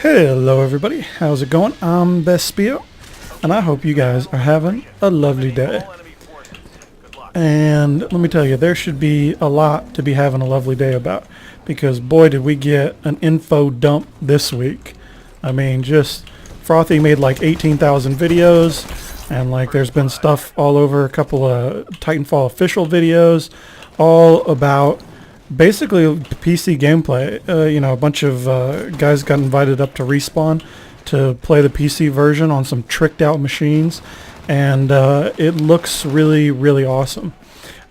Hello everybody, how's it going? I'm Ra-Vespillo, and I hope you guys are having a lovely day. And let me tell you, there should be a lot to be having a lovely day about, because boy did we get an info dump this week. I mean, just Frothy made like 18,000 videos, and like there's been stuff all over, a couple of Titanfall official videos, all about basically PC gameplay. A bunch of guys got invited up to Respawn to play the PC version on some tricked out machines, and it looks really, really awesome.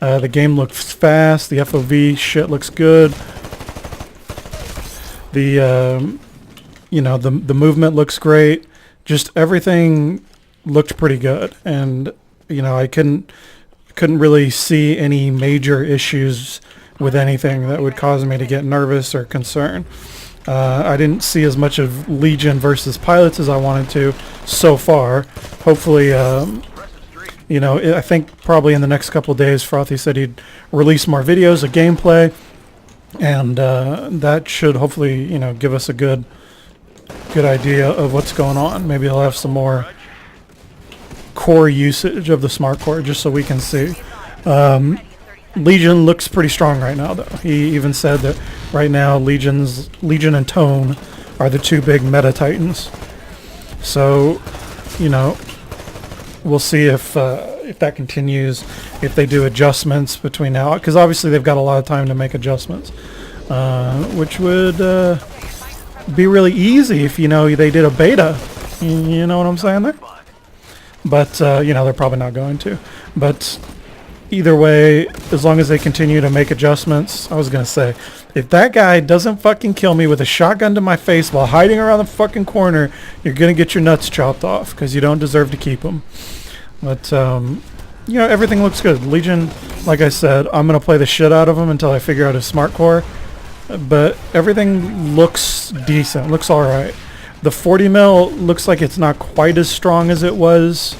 The game looks fast, the FOV shit looks good, the the movement looks great, just everything looked pretty good, and I couldn't really see any major issues with anything that would cause me to get nervous or concerned. I didn't see as much of Legion versus pilots as I wanted to so far. Hopefully, I think probably in the next couple of days, Frothy said he'd release more videos of gameplay, and that should hopefully, give us a good idea of what's going on. Maybe he'll have some more core usage of the smart core just so we can see. Legion looks pretty strong right now, though. He even said that right now Legion and Tone are the two big meta titans. So, we'll see if that continues, if they do adjustments between now, because obviously they've got a lot of time to make adjustments, which would be really easy if they did a beta. You know what I'm saying there? But they're probably not going to. But either way, as long as they continue to make adjustments, I was going to say, if that guy doesn't fucking kill me with a shotgun to my face while hiding around the fucking corner, you're going to get your nuts chopped off, because you don't deserve to keep them. But, everything looks good. Legion, like I said, I'm going to play the shit out of him until I figure out his smart core. But everything looks decent, looks alright. The 40 mil looks like it's not quite as strong as it was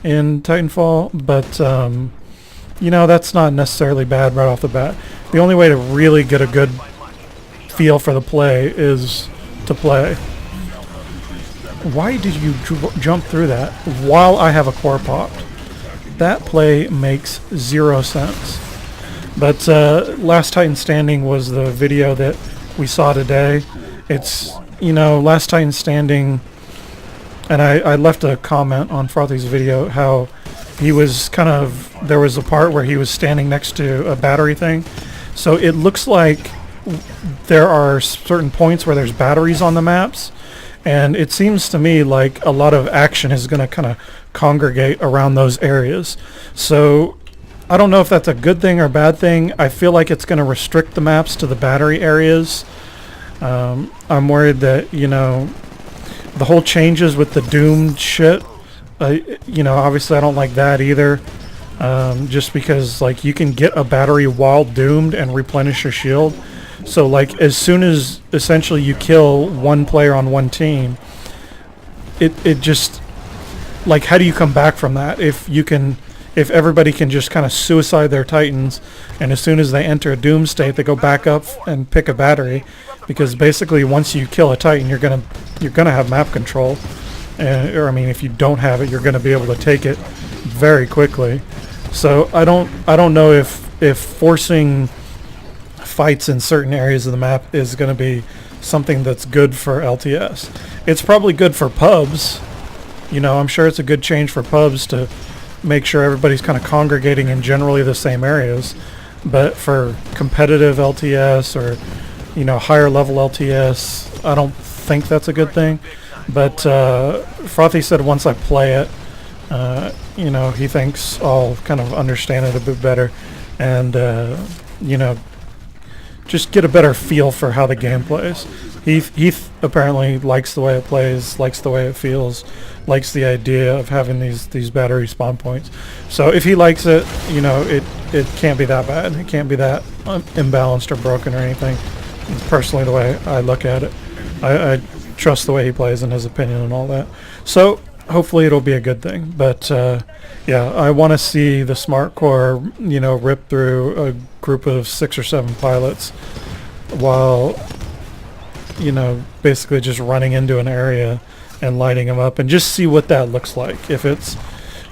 in Titanfall, but that's not necessarily bad right off the bat. The only way to really get a good feel for the play is to play. Why did you jump through that while I have a core popped? That play makes 0 sense. But Last Titan Standing was the video that we saw today. It's, Last Titan Standing, and I left a comment on Frothy's video how he was there was a part where he was standing next to a battery thing. So it looks like there are certain points where there's batteries on the maps, and it seems to me like a lot of action is going to kind of congregate around those areas. So I don't know if that's a good thing or bad thing. I feel like it's going to restrict the maps to the battery areas. I'm worried that, the whole changes with the doomed shit, obviously I don't like that either. Just because, like, you can get a battery while doomed and replenish your shield. So, like, as soon as essentially you kill one player on one team, it just, like, how do you come back from that? If everybody can just kind of suicide their titans, and as soon as they enter a doom state, they go back up and pick a battery, because basically once you kill a titan, you're gonna have map control, or I mean, if you don't have it, you're gonna be able to take it very quickly. So I don't know if forcing fights in certain areas of the map is going to be something that's good for LTS. It's probably good for pubs. I'm sure it's a good change for pubs to make sure everybody's kind of congregating in generally the same areas. But for competitive LTS or higher level LTS, I don't think that's a good thing. But Frothy said once I play it, he thinks I'll kind of understand it a bit better, and just get a better feel for how the game plays. He apparently likes the way it plays, likes the way it feels, likes the idea of having these battery spawn points. So if he likes it, it can't be that bad. It can't be that imbalanced or broken or anything. It's personally the way I look at it. I trust the way he plays and his opinion and all that. So hopefully it'll be a good thing. But yeah, I want to see the smart core, rip through a group of 6 or 7 pilots while you know, basically just running into an area and lighting them up, and just see what that looks like. If it's,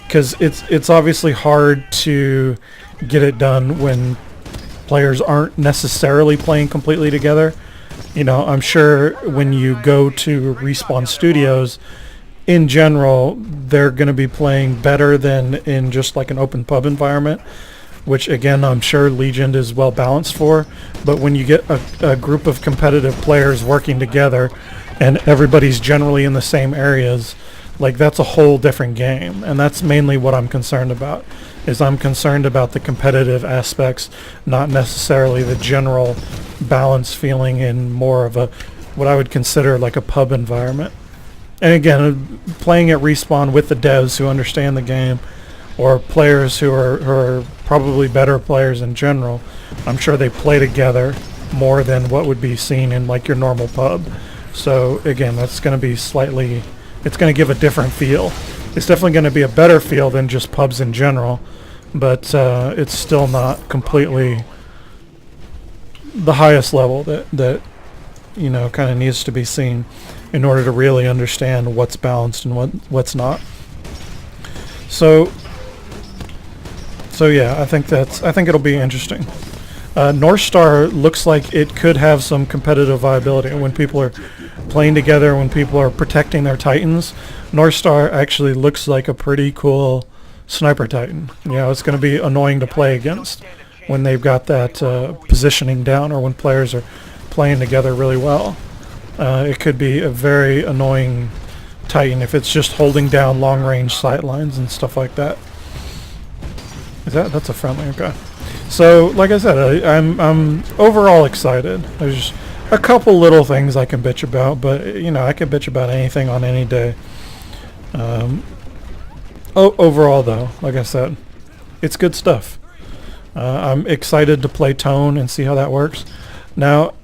because it's obviously hard to get it done when players aren't necessarily playing completely together. You know, I'm sure when you go to Respawn Studios, in general, they're going to be playing better than in just like an open pub environment, which again, I'm sure Legion is well balanced for. But when you get a group of competitive players working together and everybody's generally in the same areas, like that's a whole different game. And that's mainly what I'm concerned about, is I'm concerned about the competitive aspects, not necessarily the general balance feeling in more of a, what I would consider like a pub environment. And again, playing at Respawn with the devs who understand the game, or players who are probably better players in general, I'm sure they play together more than what would be seen in like your normal pub. So again, that's going to be slightly, it's going to give a different feel. It's definitely going to be a better feel than just pubs in general, but it's still not completely the highest level that you know, kind of needs to be seen in order to really understand what's balanced and what's not. So yeah, I think it'll be interesting. North Star looks like it could have some competitive viability when people are playing together, when people are protecting their Titans. North Star actually looks like a pretty cool sniper Titan. You know, it's going to be annoying to play against when they've got that positioning down, or when players are playing together really well. It could be a very annoying Titan if it's just holding down long-range sight lines and stuff like that. That's a friendly, okay. So, like I said, I'm overall excited. There's a couple little things I can bitch about, but you know, I could bitch about anything on any day. Overall, though, like I said, it's good stuff. I'm excited to play Tone and see how that works. Now,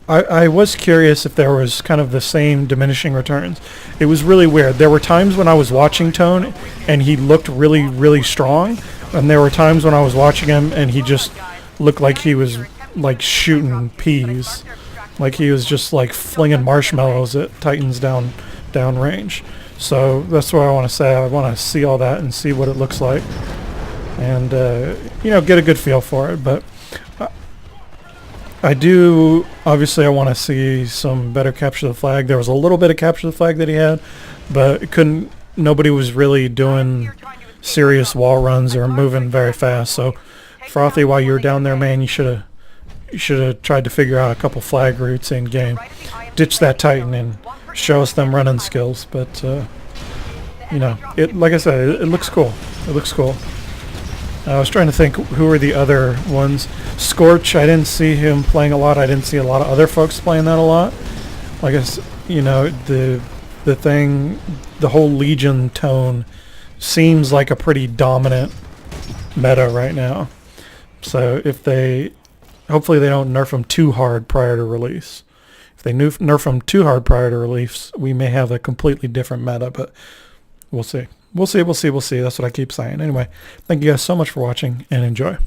I was curious if there was kind of the same diminishing returns. It was really weird. There were times when I was watching Tone and he looked really, really strong, and there were times when I was watching him and he just looked like he was like shooting peas, like he was just like flinging marshmallows at Titans down range. So that's what I want to say. I want to see all that and see what it looks like, and you know, get a good feel for it. But I do, obviously I want to see some better capture the flag. There was a little bit of capture the flag that he had, but it nobody was really doing serious wall runs or moving very fast. So Frothy, while you were down there, man, you should have tried to figure out a couple flag routes in game. Ditch that Titan and show us them running skills. But you know, like I said, it looks cool. It looks cool. I was trying to think who were the other ones. Scorch, I didn't see him playing a lot. I didn't see a lot of other folks playing that a lot. I guess, you know, the whole Legion Tone seems like a pretty dominant meta right now. So hopefully they don't nerf them too hard prior to release. If they nerf them too hard prior to release, we may have a completely different meta, but we'll see. We'll see. That's what I keep saying. Anyway, thank you guys so much for watching, and enjoy.